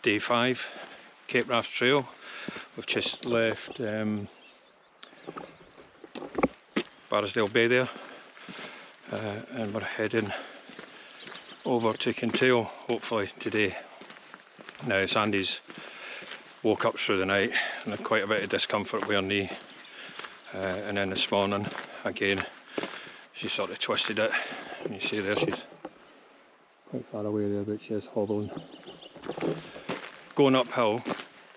day 5, Capewrath Trail. We've just left Barrisdale Bay there, and we're heading over to Kintail hopefully today. Now Sandy's woke up through the night and had quite a bit of discomfort with her knee, and then this morning again she sort of twisted it, and you see there she's quite far away there, but she is hobbling. Going uphill,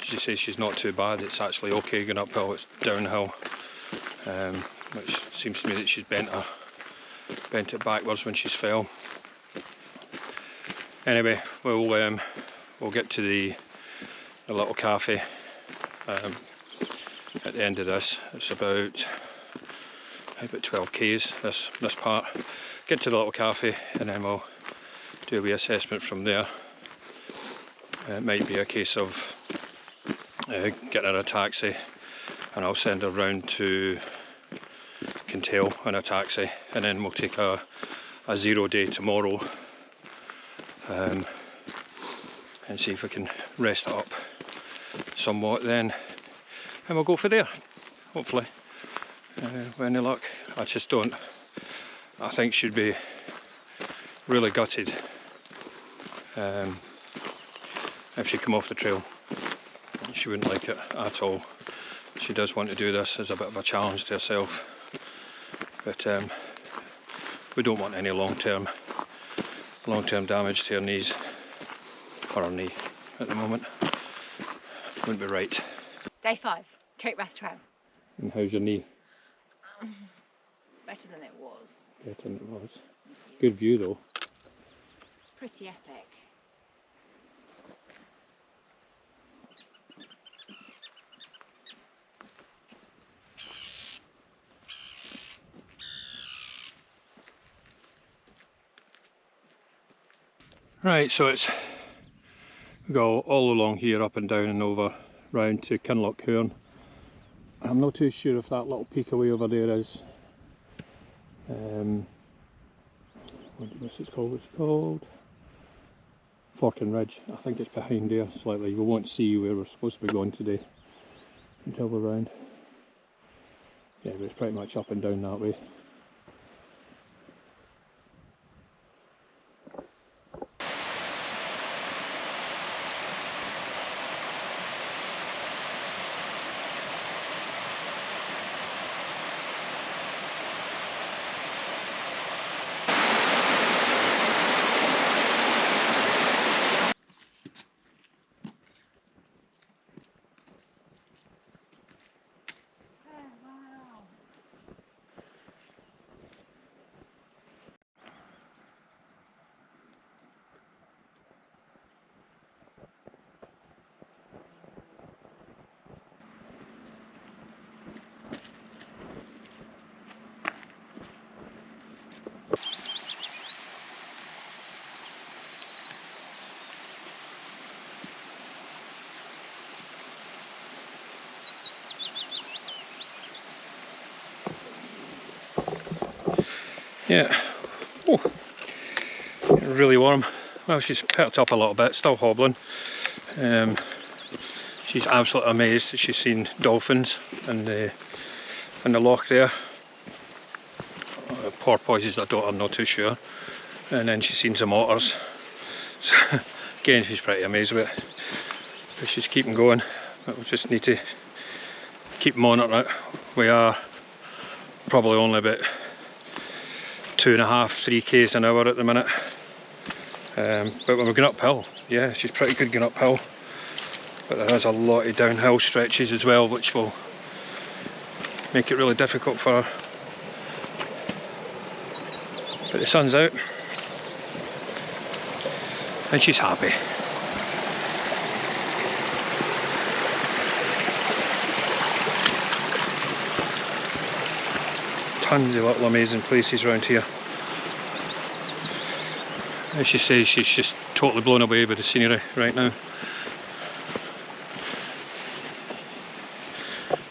she says she's not too bad, it's actually okay going uphill, it's downhill, which seems to me that she's bent it backwards when she's fell. Anyway, we'll get to the little cafe at the end of this. It's about 12 k's this part. Get to the little cafe and then we'll do a wee assessment from there. It might be a case of getting her a taxi, and I'll send her round to Kintail in a taxi, and then we'll take a 0 day tomorrow and see if we can rest it up somewhat then, and we'll go for there hopefully, with any luck. I just don't, I think she'd be really gutted if she come off the trail. She wouldn't like it at all. She does want to do this as a bit of a challenge to herself, but we don't want any long-term damage to her knees, or her knee at the moment. Wouldn't be right. Day 5, Capewrath Trail. And how's your knee? Better than it was. Better than it was. Good view though. It's pretty epic. Right, so we go all along here, up and down and over, round to Kinlochhourn. I'm not too sure if that little peak away over there is what's it called? Forkin Ridge. I think it's behind there slightly. We won't see where we're supposed to be going today until we're round. Yeah, but it's pretty much up and down that way. Yeah, oh, really warm. Well, she's perked up a little bit, still hobbling. She's absolutely amazed that she's seen dolphins in the loch there. Porpoises, I'm not too sure. And then she's seen some otters. So, again, she's pretty amazed with it. But she's keeping going. But we just need to keep monitoring it. We are probably only about 2.5, 3 k's an hour at the minute, but when we're going uphill, yeah, she's pretty good going uphill, but there is a lot of downhill stretches as well, which will make it really difficult for her. But the sun's out and she's happy. Tons of little amazing places around here. As she says, she's just totally blown away by the scenery right now.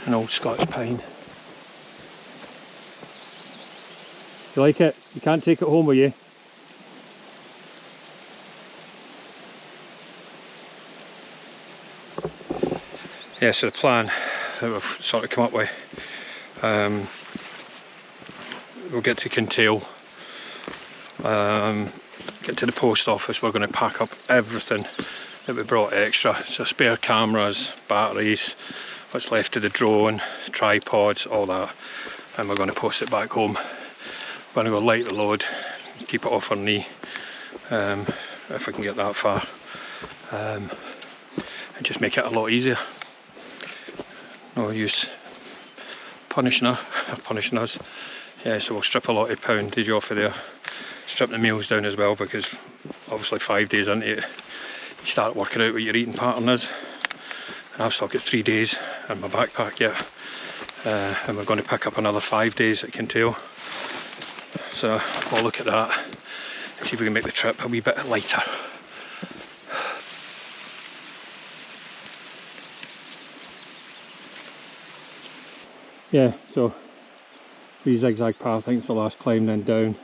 An old Scotch pine. You like it? You can't take it home with you? Yeah, so the plan that we've sort of come up with, we'll get to Kintail, get to the post office. We're going to pack up everything that we brought extra, so spare cameras, batteries, what's left of the drone, tripods, all that, and we're going to post it back home. We're going to go light the load, keep it off our knee, if we can get that far, and just make it a lot easier. No use punishing us. Yeah, so we'll strip a lot of poundage off of there, strip the meals down as well, because obviously 5 days into it, you start working out what your eating pattern is. And I've still got 3 days in my backpack yet, and we're going to pick up another 5 days at Kintail. So we'll look at that and see if we can make the trip a wee bit lighter. Yeah, so 3 zigzag path, I think it's the last climb, then down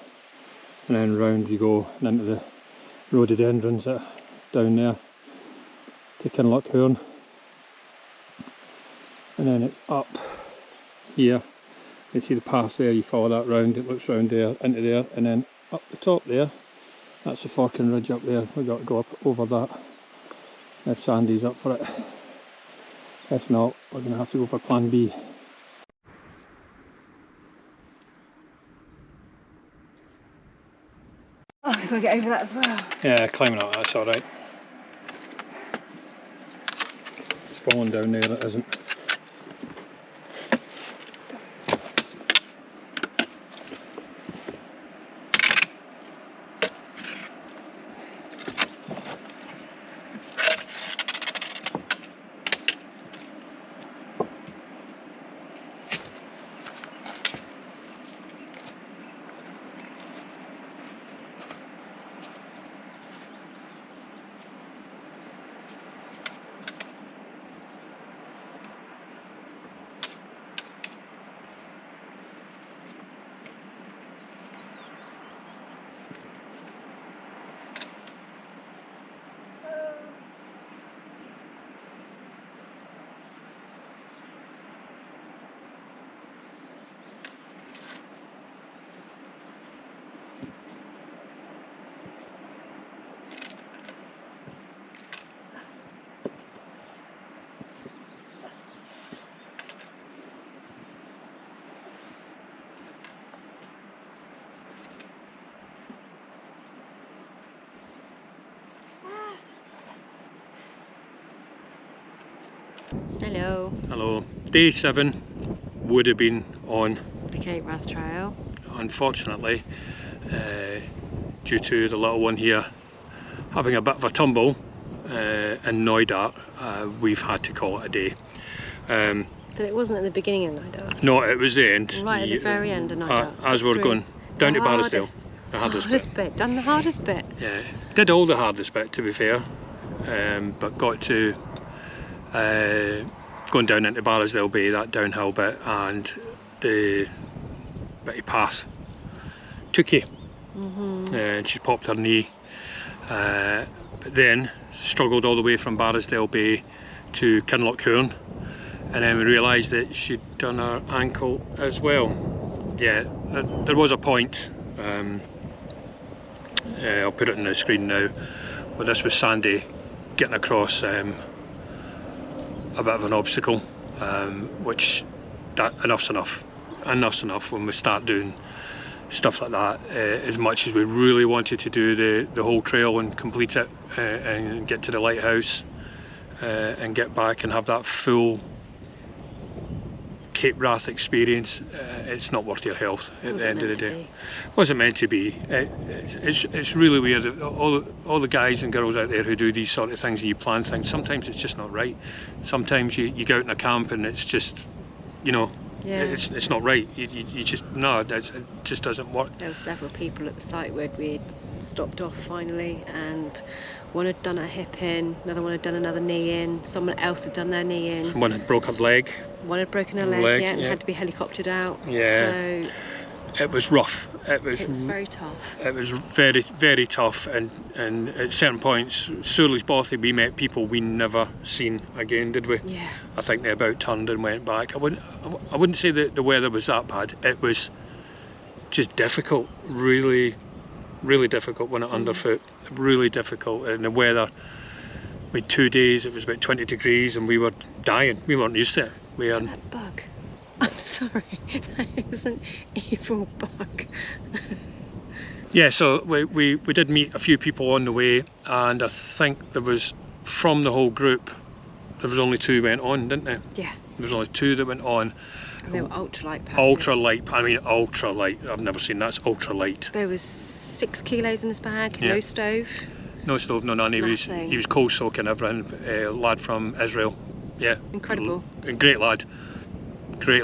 and then round you go and into the rhododendrons that down there to Kinlochhourn, and then it's up here. You see the path there, you follow that round, it looks round there into there, and then up the top there, that's the forking ridge up there. We've got to go up over that if Sandy's up for it. If not, we're going to have to go for plan B. Oh, we've got to get over that as well. Yeah, climbing up that's alright. It's falling down there, it isn't. Hello. Hello. Day 7 would have been on The capewrath Trail. Unfortunately, due to the little one here having a bit of a tumble in Noidart, we've had to call it a day. But it wasn't at the beginning of Noidart. No, it was the end. Right at the very end of Noidart. As we're going down to Barrisdale. The hardest bit. Done the hardest bit. Yeah, did all the hardest bit to be fair, but got to going down into Barrisdale Bay, that downhill bit, and the bitty path took you. And she popped her knee, but then struggled all the way from Barrisdale Bay to Kinlochhourn, and then we realised that she'd done her ankle as well. Yeah, there was a point, I'll put it on the screen now, but this was Sandy getting across a bit of an obstacle, which enough's enough when we start doing stuff like that. As much as we really wanted to do the whole trail and complete it and get to the lighthouse and get back and have that full capewrath experience, it's not worth your health at the end of the day. Wasn't meant to be. It's really weird. All the guys and girls out there who do these sort of things and you plan things, sometimes it's just not right. Sometimes you go out in a camp and it's just, you know, yeah, it's not right. You just, no, it just doesn't work. There were several people at the site where we'd stopped off finally, and one had done a hip in, another one had done another knee in, someone else had done their knee in. One had broke her leg. One had broken her leg, yeah, and had to be helicoptered out. Yeah. So it was rough. It was very tough. It was very, very tough, and at certain points, Surley's Bothy, we met people we never seen again, did we? Yeah. I think they about turned and went back. I wouldn't say that the weather was that bad. It was just difficult, really, really difficult when it underfoot. Really difficult, and the weather. We had 2 days. It was about 20 degrees, and we were dying. We weren't used to it. We Look at that bug. I'm sorry, that is an evil bug. Yeah, so we did meet a few people on the way, and I think there was, from the whole group, there was only 2 went on, didn't there? Yeah. There was only 2 that went on. And they were ultralight packers. Ultralight, I mean ultralight, I've never seen that's ultralight. There was 6 kilos in his bag, Yeah. no stove. No stove, no none, he was cold soaking everything, lad from Israel, yeah. Incredible. Great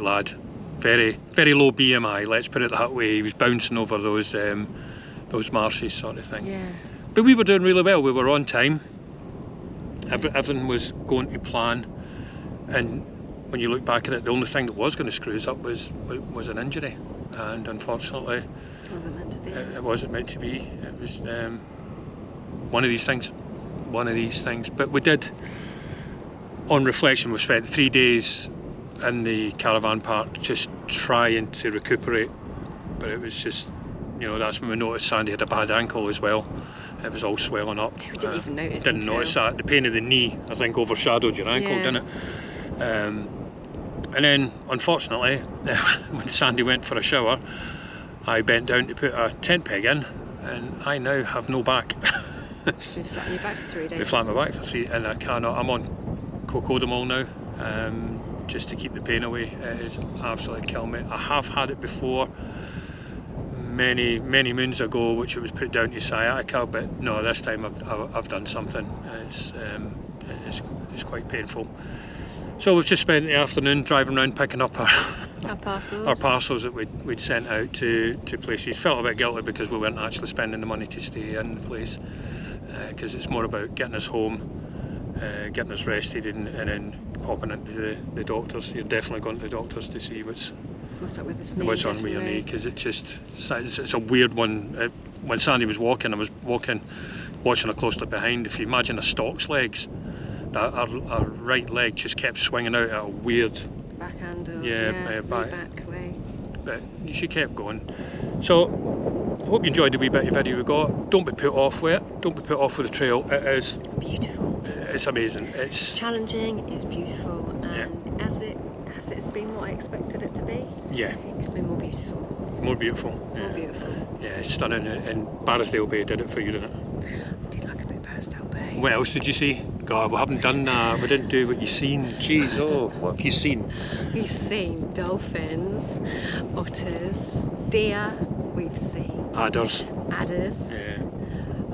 lad, very, very low BMI, let's put it that way. He was bouncing over those marshes sort of thing. Yeah. But we were doing really well, we were on time, everything was going to plan, and when you look back at it, the only thing that was going to screw us up was an injury, and unfortunately It wasn't meant to be. it wasn't meant to be. It was one of these things, but we did, on reflection, we spent 3 days in the caravan park just trying to recuperate, but it was just, you know, that's when we noticed Sandy had a bad ankle as well. It was all swelling up. We didn't even notice. Didn't notice that. The pain of the knee, I think, overshadowed your ankle, Yeah. didn't it? And then, unfortunately, when Sandy went for a shower, I bent down to put a tent peg in, and I now have no back. It's been flat on your back for 3 days. They flat my back for 3, and I cannot. I'm on cocodamol now, just to keep the pain away. It is absolutely killing me. I have had it before, many moons ago, which it was put down to sciatica, but no, this time I've done something. It's quite painful. So we've just spent the afternoon driving around picking up our parcels that we'd sent out to places. Felt a bit guilty because we weren't actually spending the money to stay in the place, because it's more about getting us home, getting us rested, and then popping into the doctors. You're definitely going to the doctors to see what's up with this knee. what's on with your knee, because it's a weird one. When Sandy was walking, I was watching her closely behind. If you imagine a stock's legs, our right leg just kept swinging out at a weird back handle. back way. But she kept going. So I hope you enjoyed the wee bit of video we got. Don't be put off with it. Don't be put off with the trail. It is beautiful. It's amazing. It's challenging. It's beautiful, and as it's been what I expected it to be. Yeah. It's been more beautiful. More beautiful. More beautiful. Yeah, it's stunning. And Barrisdale Bay did it for you, didn't it? I did like a bit of Barrisdale Bay. What else did you see? God, we haven't done that. We didn't do what you've seen. Jeez, oh, what have you seen? We've seen dolphins, otters, deer. We've seen Adders. Yeah.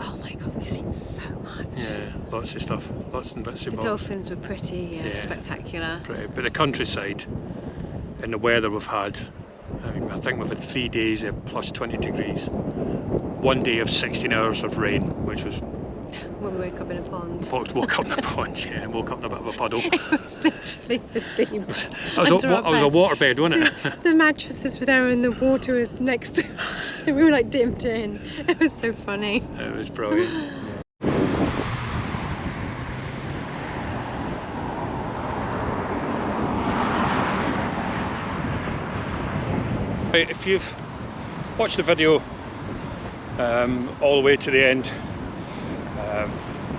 Oh my God, we've seen so much. Yeah, lots of stuff. Lots and bits of The dolphins were pretty spectacular. Pretty. But the countryside and the weather we've had, I mean, I think we've had 3 days of plus 20 degrees. 1 day of 16 hours of rain, which was... When we woke up in a pond. Woke up in a pond, yeah, woke up in a bit of a puddle. It was literally pristine. I was a waterbed, wasn't it? The mattresses were there and the water was next to we were like dipped in. It was so funny. It was brilliant. Right, if you've watched the video all the way to the end,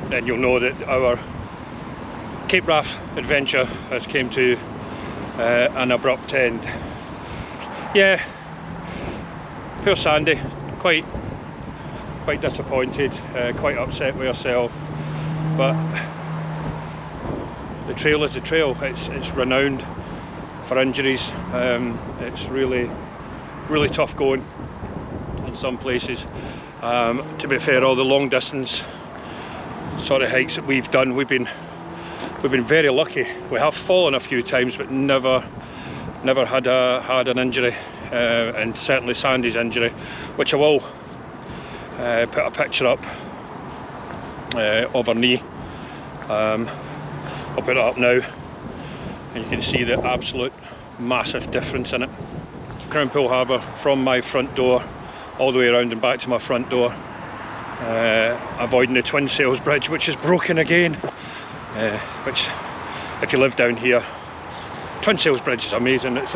then you'll know that our capewrath adventure has came to an abrupt end. Yeah, poor Sandy, quite disappointed, quite upset with herself, but the trail is the trail. It's renowned for injuries. It's really tough going in some places. To be fair, all the long distance sort of hikes that we've done, we've been very lucky. We have fallen a few times, but never had an injury, and certainly Sandy's injury, which I will put a picture up of her knee. I'll put it up now, and you can see the absolute massive difference in it. Crown Pool Harbour from my front door all the way around and back to my front door, avoiding the Twin Sails Bridge, which is broken again, which if you live down here, Twin Sails Bridge is amazing. It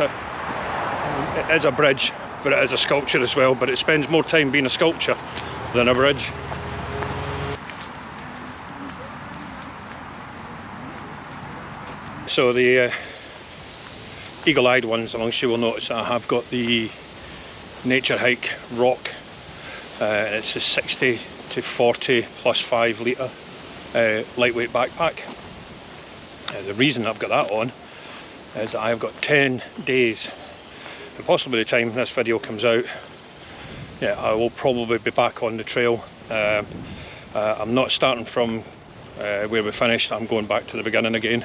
is a bridge, but it is a sculpture as well, but it spends more time being a sculpture than a bridge. So the eagle-eyed ones amongst you will notice that I have got the Nature Hike Rock. It's a 60 to 40 plus 5 litre lightweight backpack. The reason I've got that on is that I've got 10 days, and possibly the time this video comes out, yeah, I will probably be back on the trail. I'm not starting from where we finished. I'm going back to the beginning again,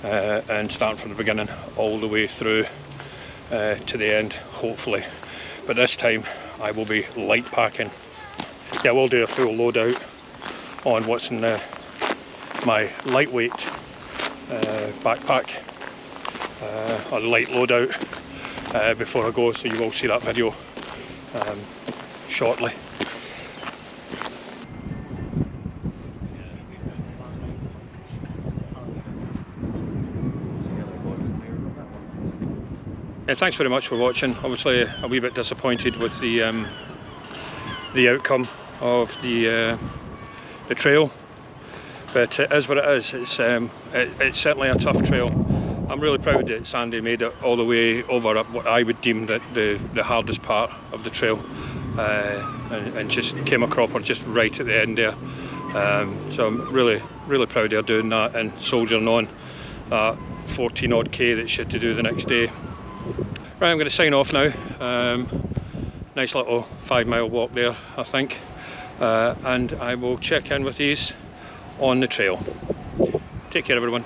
and starting from the beginning all the way through to the end, hopefully. But this time I will be light packing. Yeah, we'll do a full loadout on what's in my lightweight backpack, a light loadout before I go, so you will see that video shortly. Yeah, thanks very much for watching. Obviously a wee bit disappointed with the outcome of the trail, but it is what it is. It's certainly a tough trail. I'm really proud that Sandy made it all the way over up what I would deem the hardest part of the trail, and just came a cropper just right at the end there. So I'm really proud of her doing that and soldiering on that 14 odd K that she had to do the next day. Right, I'm going to sign off now. Nice little 5-mile walk there, I think, and I will check in with these on the trail. Take care, everyone.